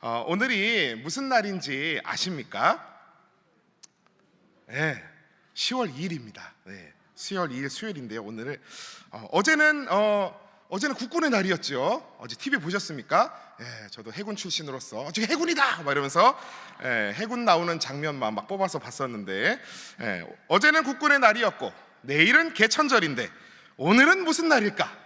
오늘이 무슨 날인지 아십니까? 네, 10월 2일입니다. 네, 10월 2일 수요일인데요. 어제는 국군의 날이었죠. 어제 TV 보셨습니까? 저도 해군 출신으로서 어제 해군이다! 막 이러면서 해군 나오는 장면만 막 뽑아서 봤었는데, 어제는 국군의 날이었고 내일은 개천절인데 오늘은 무슨 날일까?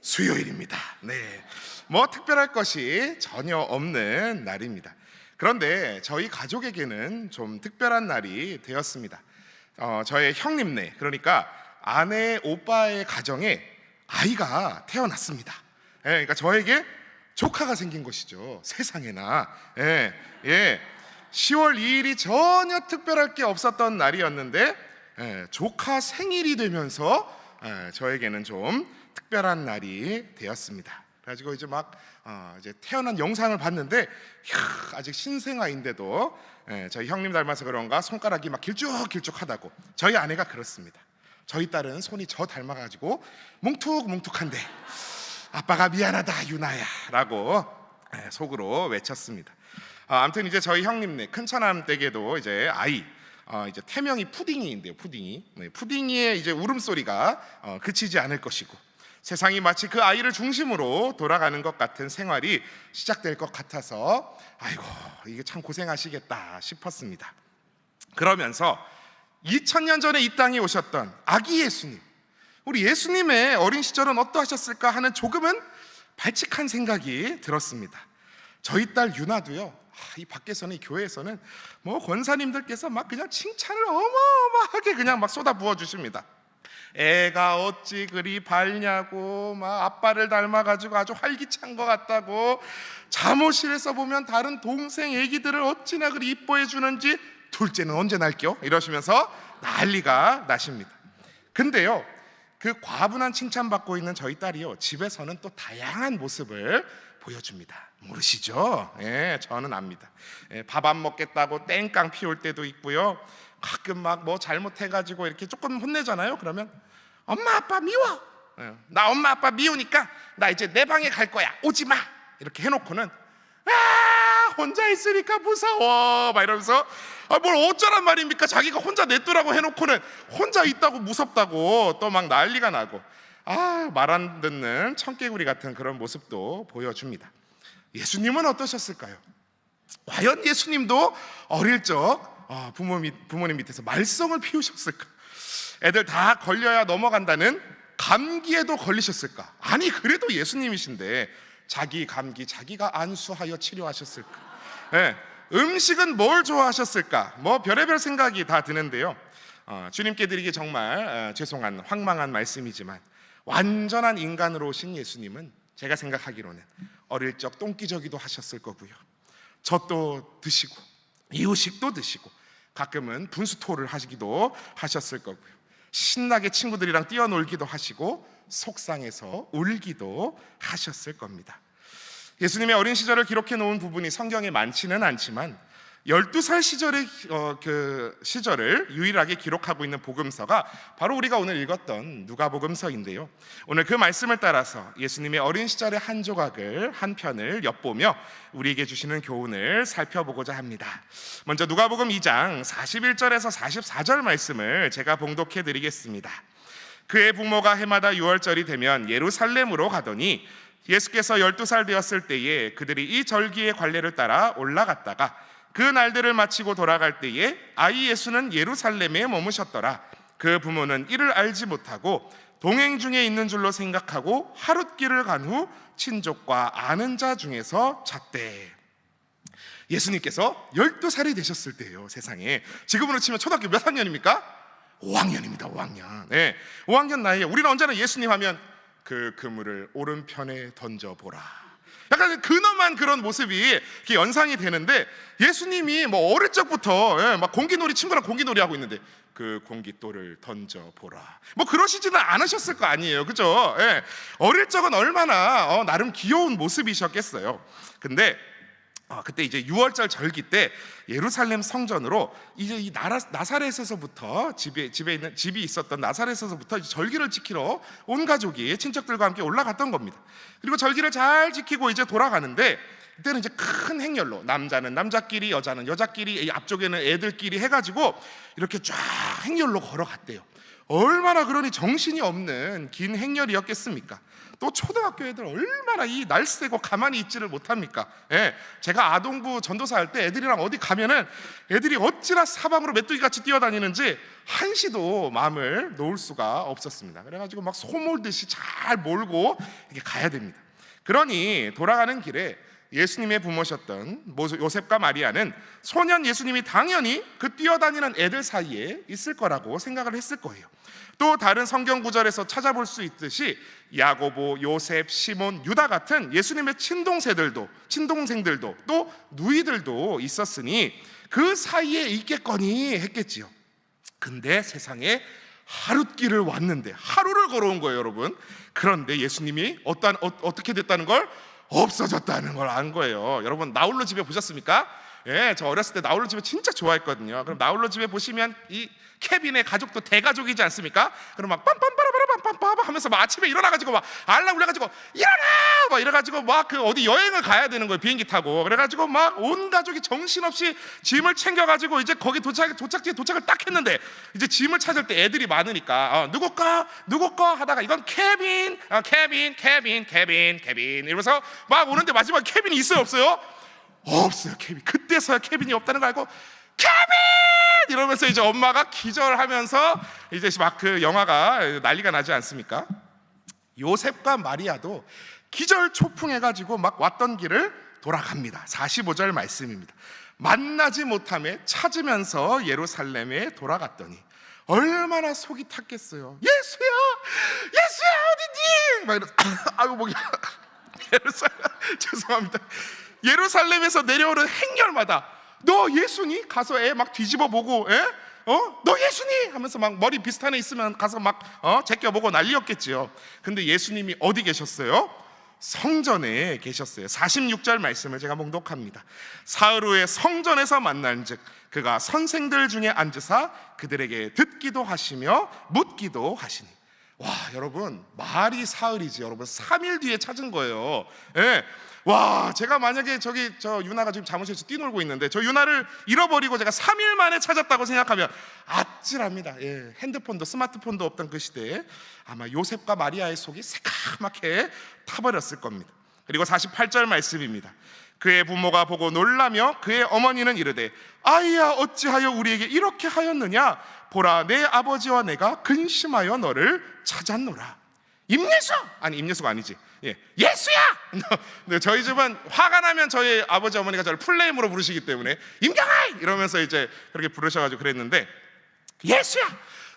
수요일입니다. 네, 뭐 특별할 것이 전혀 없는 날입니다. 그런데 저희 가족에게는 좀 특별한 날이 되었습니다. 저의 형님네, 그러니까 아내 오빠의 가정에 아이가 태어났습니다. 그러니까 저에게 조카가 생긴 것이죠. 세상에나. 10월 2일이 전혀 특별할 게 없었던 날이었는데, 조카 생일이 되면서 저에게는 좀 특별한 날이 되었습니다. 그래가지고 이제 이제 태어난 영상을 봤는데, 아직 신생아인데도 저희 형님 닮아서 그런가 손가락이 막 길쭉길쭉하다고. 저희 아내가 그렇습니다. 저희 딸은 손이 저 닮아가지고 뭉툭뭉툭한데 아빠가 미안하다 유나야 라고 속으로 외쳤습니다. 아무튼 이제 저희 형님네 큰처남 댁에도 이제 아이, 이제 태명이 푸딩이인데요. 푸딩이의 이제 울음소리가 그치지 않을 것이고, 세상이 마치 그 아이를 중심으로 돌아가는 것 같은 생활이 시작될 것 같아서 아이고 이게 참 고생하시겠다 싶었습니다. 그러면서 2000년 전에 이 땅에 오셨던 아기 예수님, 우리 예수님의 어린 시절은 어떠하셨을까 하는 조금은 발칙한 생각이 들었습니다. 저희 딸 유나도요, 이 밖에서는, 이 교회에서는 뭐 권사님들께서 막 그냥 칭찬을 어마어마하게 그냥 막 쏟아 부어 주십니다. 애가 어찌 그리 밝냐고, 막 아빠를 닮아가지고 아주 활기찬 것 같다고, 잠옷실에서 보면 다른 동생 애기들을 어찌나 그리 이뻐해 주는지, 둘째는 언제 날겨? 이러시면서 난리가 나십니다. 근데요, 그 과분한 칭찬받고 있는 저희 딸이요, 집에서는 또 다양한 모습을 보여줍니다. 모르시죠? 저는 압니다. 밥 안 먹겠다고 땡깡 피울 때도 있고요, 가끔 막 뭐 잘못해가지고 이렇게 조금 혼내잖아요. 그러면 엄마 아빠 미워, 나 엄마 아빠 미우니까 나 이제 내 방에 갈 거야, 오지 마, 이렇게 해놓고는 혼자 있으니까 무서워 막 이러면서 뭘 어쩌란 말입니까? 자기가 혼자 냅두라고 해놓고는 혼자 있다고 무섭다고 또 막 난리가 나고, 말 안 듣는 청개구리 같은 그런 모습도 보여줍니다. 예수님은 어떠셨을까요? 과연 예수님도 어릴 적 부모님 밑에서 말썽을 피우셨을까? 애들 다 걸려야 넘어간다는 감기에도 걸리셨을까? 아니 그래도 예수님이신데 자기 감기 자기가 안수하여 치료하셨을까? 음식은 뭘 좋아하셨을까? 뭐 별의별 생각이 다 드는데요, 주님께 드리기 정말 죄송한 황망한 말씀이지만 완전한 인간으로 오신 예수님은 제가 생각하기로는 어릴 적 똥기저귀도 하셨을 거고요, 젖도 드시고 이유식도 드시고 가끔은 분수토를 하시기도 하셨을 거고요, 신나게 친구들이랑 뛰어놀기도 하시고 속상해서 울기도 하셨을 겁니다. 예수님의 어린 시절을 기록해 놓은 부분이 성경에 많지는 않지만 12살 시절의 그 시절을 유일하게 기록하고 있는 복음서가 바로 우리가 오늘 읽었던 누가복음서인데요, 오늘 그 말씀을 따라서 예수님의 어린 시절의 한 조각을, 한 편을 엿보며 우리에게 주시는 교훈을 살펴보고자 합니다. 먼저 누가복음 2장 41절에서 44절 말씀을 제가 봉독해 드리겠습니다. 그의 부모가 해마다 6월절이 되면 예루살렘으로 가더니 예수께서 12살 되었을 때에 그들이 이 절기의 관례를 따라 올라갔다가 그 날들을 마치고 돌아갈 때에 아이 예수는 예루살렘에 머무셨더라. 그 부모는 이를 알지 못하고 동행 중에 있는 줄로 생각하고 하룻길을 간 후 친족과 아는 자 중에서 찾되. 예수님께서 12살이 되셨을 때예요. 세상에 지금으로 치면 초등학교 몇 학년입니까? 5학년입니다 5학년. 5학년 나이에 우리는 언제나 예수님 하면 그 그물을 오른편에 던져보라, 약간 근엄한 그런 모습이 이렇게 연상이 되는데, 예수님이 뭐 어릴 적부터 막 공기놀이, 친구랑 공기놀이 하고 있는데 그 공깃돌을 던져보라, 뭐 그러시지는 않으셨을 거 아니에요, 그죠? 어릴 적은 얼마나 나름 귀여운 모습이셨겠어요. 근데 그때 이제 6월절 절기 때 예루살렘 성전으로 이제 이 나사렛에서부터 집이 있었던 나사렛에서부터 이제 절기를 지키러 온 가족이 친척들과 함께 올라갔던 겁니다. 그리고 절기를 잘 지키고 이제 돌아가는데 이때는 이제 큰 행렬로 남자는 남자끼리 여자는 여자끼리 앞쪽에는 애들끼리 해가지고 이렇게 쫙 행렬로 걸어갔대요. 얼마나 그러니 정신이 없는 긴 행렬이었겠습니까? 또 초등학교 애들 얼마나 이 날쌔고 가만히 있지를 못합니까? 제가 아동부 전도사 할 때 애들이랑 어디 가면은 애들이 어찌나 사방으로 메뚜기 같이 뛰어다니는지 한시도 마음을 놓을 수가 없었습니다. 그래가지고 막 소몰듯이 잘 몰고 이렇게 가야 됩니다. 그러니 돌아가는 길에 예수님의 부모셨던 요셉과 마리아는 소년 예수님이 당연히 그 뛰어다니는 애들 사이에 있을 거라고 생각을 했을 거예요. 또 다른 성경 구절에서 찾아볼 수 있듯이 야고보, 요셉, 시몬, 유다 같은 예수님의 친동생들도 또 누이들도 있었으니 그 사이에 있겠거니 했겠지요. 근데 세상에 하룻길을 왔는데 하루를 걸어온 거예요, 여러분. 그런데 예수님이 어떻게 됐다는 걸? 없어졌다는 걸 안 거예요. 여러분 나홀로 집에 보셨습니까? 저 어렸을 때 나홀로 집에 진짜 좋아했거든요. 그럼 나홀로 집에 보시면 이 케빈의 가족도 대가족이지 않습니까? 그럼 막 빰빰빠라바라빰빰빰 하면서 막 아침에 일어나가지고 막 알람 울려가지고 일어나! 막 이래가지고 막 그 어디 여행을 가야 되는 거예요, 비행기 타고. 그래가지고 막 온 가족이 정신없이 짐을 챙겨가지고 이제 거기 도착지에 도착을 딱 했는데 이제 짐을 찾을 때 애들이 많으니까 누구 거 하다가 이건 케빈 이러면서 막 오는데 마지막에 케빈이 있어요, 없어요? 없어요. 케빈. 그때서야 케빈이 없다는 걸 알고 케빈! 이러면서 이제 엄마가 기절하면서 이제 막 그 영화가 난리가 나지 않습니까? 요셉과 마리아도 기절 초풍해가지고 막 왔던 길을 돌아갑니다. 45절 말씀입니다. 만나지 못함에 찾으면서 예루살렘에 돌아갔더니 얼마나 속이 탔겠어요. 예수야 어디니? 막 이러면서 아이고 목이 죄송합니다. 예루살렘에서 내려오는 행렬마다 너 예수니? 가서 애 막 뒤집어 보고 너 예수니? 하면서 막 머리 비슷한 애 있으면 가서 막 제껴보고 난리였겠지요. 근데 예수님이 어디 계셨어요? 성전에 계셨어요. 46절 말씀을 제가 봉독합니다. 사흘 후에 성전에서 만난즉 그가 선생들 중에 앉으사 그들에게 듣기도 하시며 묻기도 하시니. 와, 여러분 말이 사흘이지 여러분 3일 뒤에 찾은 거예요. 와, 제가 만약에 저 유나가 지금 사무실에서 뛰놀고 있는데 저 유나를 잃어버리고 제가 3일 만에 찾았다고 생각하면 아찔합니다. 핸드폰도 스마트폰도 없던 그 시대에 아마 요셉과 마리아의 속이 새까맣게 타버렸을 겁니다. 그리고 48절 말씀입니다. 그의 부모가 보고 놀라며 그의 어머니는 이르되 아이야 어찌하여 우리에게 이렇게 하였느냐? 보라 내 아버지와 내가 근심하여 너를 찾았노라. 임예수가 아니지. 예수야! 저희 집은 화가 나면 저희 아버지 어머니가 저를 풀네임으로 부르시기 때문에 임경아! 이러면서 이제 그렇게 부르셔가지고 그랬는데 예수야!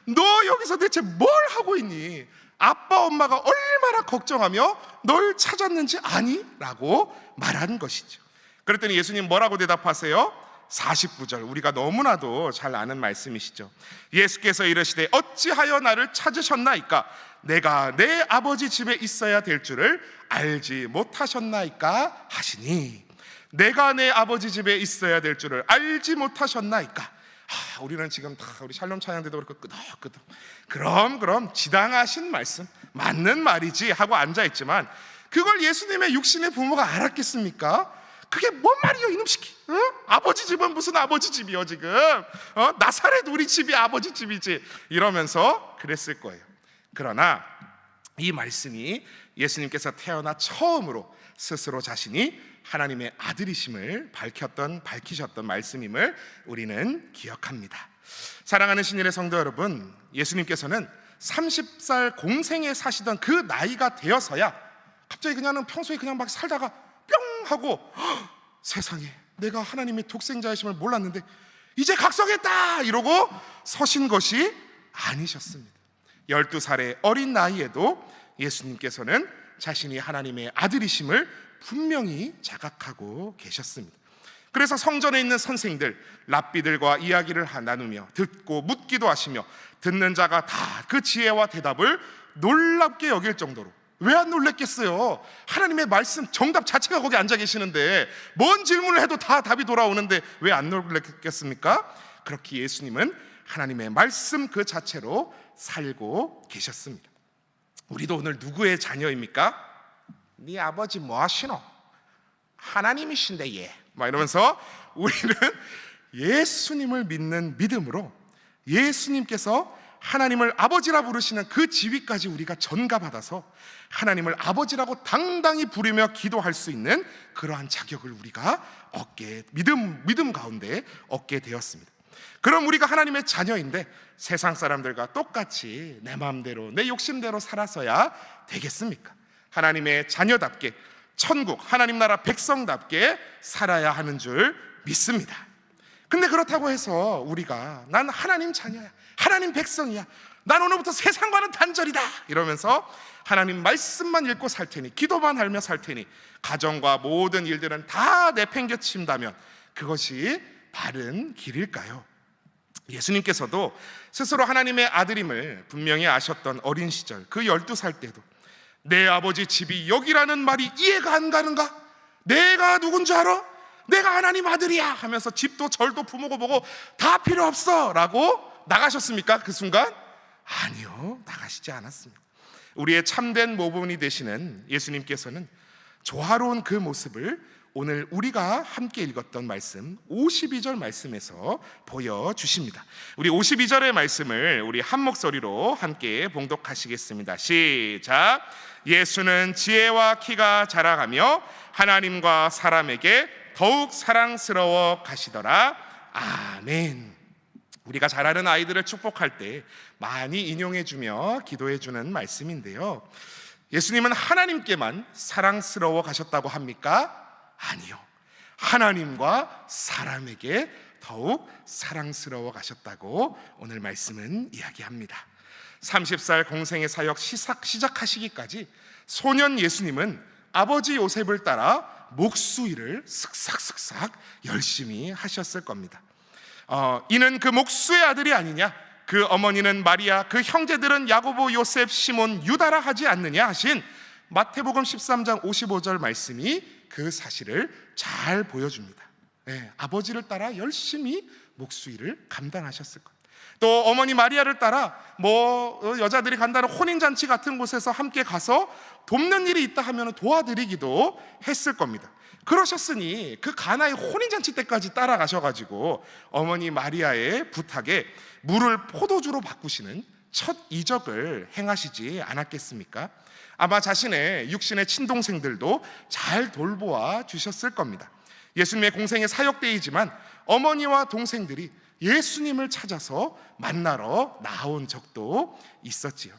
너 여기서 대체 뭘 하고 있니? 아빠 엄마가 얼마나 걱정하며 널 찾았는지 아니? 라고 말한 것이죠. 그랬더니 예수님 뭐라고 대답하세요? 49절 우리가 너무나도 잘 아는 말씀이시죠. 예수께서 이르시되 어찌하여 나를 찾으셨나이까? 내가 내 아버지 집에 있어야 될 줄을 알지 못하셨나이까 하시니. 내가 내 아버지 집에 있어야 될 줄을 알지 못하셨나이까. 우리는 지금 다 우리 샬롬 찬양 때도 그렇고 끄덕끄덕 그럼 지당하신 말씀 맞는 말이지 하고 앉아있지만 그걸 예수님의 육신의 부모가 알았겠습니까? 그게 뭔 말이요 이놈 새끼? 아버지 집은 무슨 아버지 집이요 지금? 나사렛 우리 집이 아버지 집이지 이러면서 그랬을 거예요. 그러나 이 말씀이 예수님께서 태어나 처음으로 스스로 자신이 하나님의 아들이심을 밝히셨던 말씀임을 우리는 기억합니다. 사랑하는 신일의 성도 여러분, 예수님께서는 30살 공생에 사시던 그 나이가 되어서야 갑자기 그냥 평소에 그냥 막 살다가 뿅 하고 세상에 내가 하나님의 독생자이심을 몰랐는데 이제 각성했다 이러고 서신 것이 아니셨습니다. 12살의 어린 나이에도 예수님께서는 자신이 하나님의 아들이심을 분명히 자각하고 계셨습니다. 그래서 성전에 있는 선생들, 랍비들과 이야기를 나누며 듣고 묻기도 하시며 듣는 자가 다 그 지혜와 대답을 놀랍게 여길 정도로 왜 안 놀랬겠어요? 하나님의 말씀 정답 자체가 거기 앉아 계시는데 뭔 질문을 해도 다 답이 돌아오는데 왜 안 놀랬겠습니까? 그렇게 예수님은 하나님의 말씀 그 자체로 살고 계셨습니다. 우리도 오늘 누구의 자녀입니까? 네 아버지 뭐 하시노? 하나님이신데 얘 막 이러면서 우리는 예수님을 믿는 믿음으로 예수님께서 하나님을 아버지라 부르시는 그 지위까지 우리가 전가받아서 하나님을 아버지라고 당당히 부르며 기도할 수 있는 그러한 자격을 우리가 믿음 가운데 얻게 되었습니다. 그럼 우리가 하나님의 자녀인데 세상 사람들과 똑같이 내 마음대로 내 욕심대로 살아서야 되겠습니까? 하나님의 자녀답게 천국 하나님 나라 백성답게 살아야 하는 줄 믿습니다. 근데 그렇다고 해서 우리가 난 하나님 자녀야, 하나님 백성이야, 난 오늘부터 세상과는 단절이다 이러면서 하나님 말씀만 읽고 살 테니, 기도만 하며 살 테니 가정과 모든 일들은 다 내팽개친다면 그것이 바른 길일까요? 예수님께서도 스스로 하나님의 아들임을 분명히 아셨던 어린 시절 그 12살 때도 내 아버지 집이 여기라는 말이 이해가 안 가는가? 내가 누군 줄 알아? 내가 하나님 아들이야 하면서 집도 절도 부모고 뭐고 다 필요 없어 라고 나가셨습니까? 그 순간? 아니요, 나가시지 않았습니다. 우리의 참된 모범이 되시는 예수님께서는 조화로운 그 모습을 오늘 우리가 함께 읽었던 말씀 52절 말씀에서 보여주십니다. 우리 52절의 말씀을 우리 한 목소리로 함께 봉독하시겠습니다. 시작. 예수는 지혜와 키가 자라가며 하나님과 사람에게 더욱 사랑스러워 가시더라. 아멘. 우리가 자라는 아이들을 축복할 때 많이 인용해주며 기도해주는 말씀인데요, 예수님은 하나님께만 사랑스러워 가셨다고 합니까? 아니요, 하나님과 사람에게 더욱 사랑스러워 가셨다고 오늘 말씀은 이야기합니다. 30살 공생의 사역 시작하시기까지 소년 예수님은 아버지 요셉을 따라 목수일을 슥싹슥싹 열심히 하셨을 겁니다. 이는 그 목수의 아들이 아니냐, 그 어머니는 마리아, 그 형제들은 야고보, 요셉, 시몬, 유다라 하지 않느냐 하신 마태복음 13장 55절 말씀이 그 사실을 잘 보여줍니다. 아버지를 따라 열심히 목수일을 감당하셨을 겁니다. 또 어머니 마리아를 따라 여자들이 간다는 혼인잔치 같은 곳에서 함께 가서 돕는 일이 있다 하면 도와드리기도 했을 겁니다. 그러셨으니 그 가나의 혼인잔치 때까지 따라가셔가지고 어머니 마리아의 부탁에 물을 포도주로 바꾸시는 첫 이적을 행하시지 않았겠습니까? 아마 자신의 육신의 친동생들도 잘 돌보아 주셨을 겁니다. 예수님의 공생의 사역 때이지만 어머니와 동생들이 예수님을 찾아서 만나러 나온 적도 있었지요.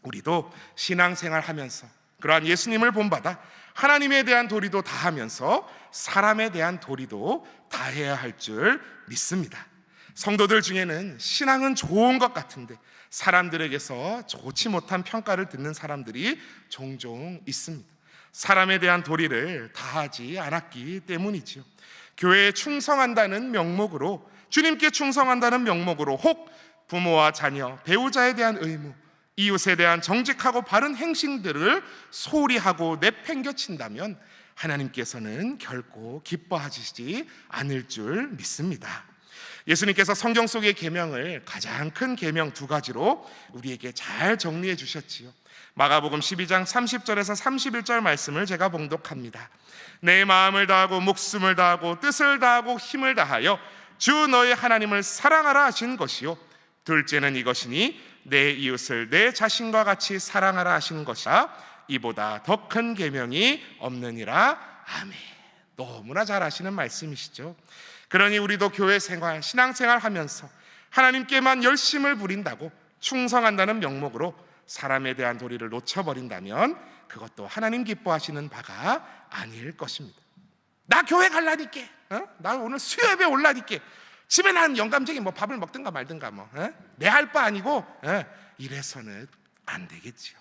우리도 신앙생활 하면서 그러한 예수님을 본받아 하나님에 대한 도리도 다하면서 사람에 대한 도리도 다해야 할 줄 믿습니다. 성도들 중에는 신앙은 좋은 것 같은데 사람들에게서 좋지 못한 평가를 듣는 사람들이 종종 있습니다. 사람에 대한 도리를 다하지 않았기 때문이지요. 교회에 충성한다는 명목으로, 주님께 충성한다는 명목으로 혹 부모와 자녀, 배우자에 대한 의무, 이웃에 대한 정직하고 바른 행실들을 소홀히 하고 내팽겨친다면 하나님께서는 결코 기뻐하시지 않을 줄 믿습니다. 예수님께서 성경 속의 계명을 가장 큰 계명 2가지로 우리에게 잘 정리해 주셨지요. 마가복음 12장 30절에서 31절 말씀을 제가 봉독합니다. 내 마음을 다하고 목숨을 다하고 뜻을 다하고 힘을 다하여 주 너의 하나님을 사랑하라 하신 것이요, 둘째는 이것이니 내 이웃을 내 자신과 같이 사랑하라 하신 것이라. 이보다 더 큰 계명이 없느니라. 아멘. 너무나 잘 아시는 말씀이시죠. 그러니 우리도 교회 생활, 신앙생활 하면서 하나님께만 열심을 부린다고 충성한다는 명목으로 사람에 대한 도리를 놓쳐버린다면 그것도 하나님 기뻐하시는 바가 아닐 것입니다. 나 교회 갈라니까, 나 오늘 수요 예배 올라니까, 집에 난 영감쟁이 밥을 먹든가 말든가 내 할 바 아니고 이래서는 안 되겠지요.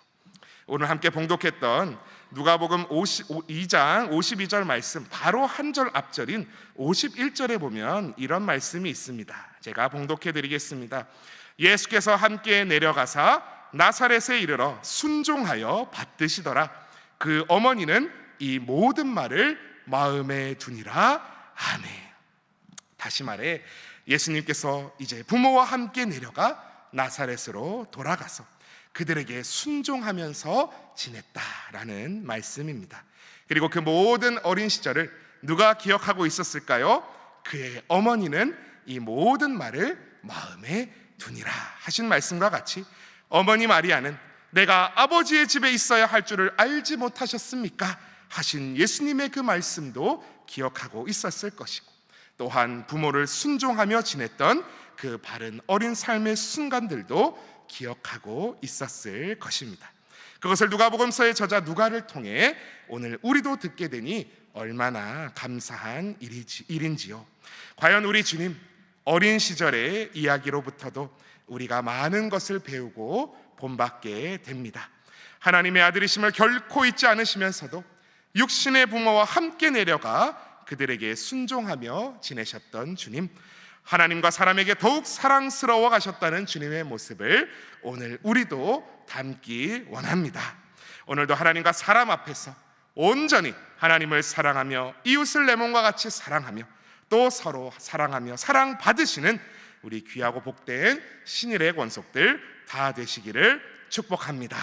오늘 함께 봉독했던 누가복음 2장 52절 말씀 바로 한 절 앞절인 51절에 보면 이런 말씀이 있습니다. 제가 봉독해 드리겠습니다. 예수께서 함께 내려가사 나사렛에 이르러 순종하여 받드시더라. 그 어머니는 이 모든 말을 마음에 두니라. 아멘. 다시 말해 예수님께서 이제 부모와 함께 내려가 나사렛으로 돌아가서 그들에게 순종하면서 지냈다라는 말씀입니다. 그리고 그 모든 어린 시절을 누가 기억하고 있었을까요? 그의 어머니는 이 모든 말을 마음에 두니라 하신 말씀과 같이 어머니 마리아는 내가 아버지의 집에 있어야 할 줄을 알지 못하셨습니까? 하신 예수님의 그 말씀도 기억하고 있었을 것이고, 또한 부모를 순종하며 지냈던 그 바른 어린 삶의 순간들도 기억하고 있었을 것입니다. 그것을 누가복음서의 저자 누가를 통해 오늘 우리도 듣게 되니 얼마나 감사한 일인지요. 과연 우리 주님 어린 시절의 이야기로부터도 우리가 많은 것을 배우고 본받게 됩니다. 하나님의 아들이심을 결코 잊지 않으시면서도 육신의 부모와 함께 내려가 그들에게 순종하며 지내셨던 주님, 하나님과 사람에게 더욱 사랑스러워 가셨다는 주님의 모습을 오늘 우리도 담기 원합니다. 오늘도 하나님과 사람 앞에서 온전히 하나님을 사랑하며 이웃을 내 몸과 같이 사랑하며 또 서로 사랑하며 사랑받으시는 우리 귀하고 복된 신일의 권속들 다 되시기를 축복합니다.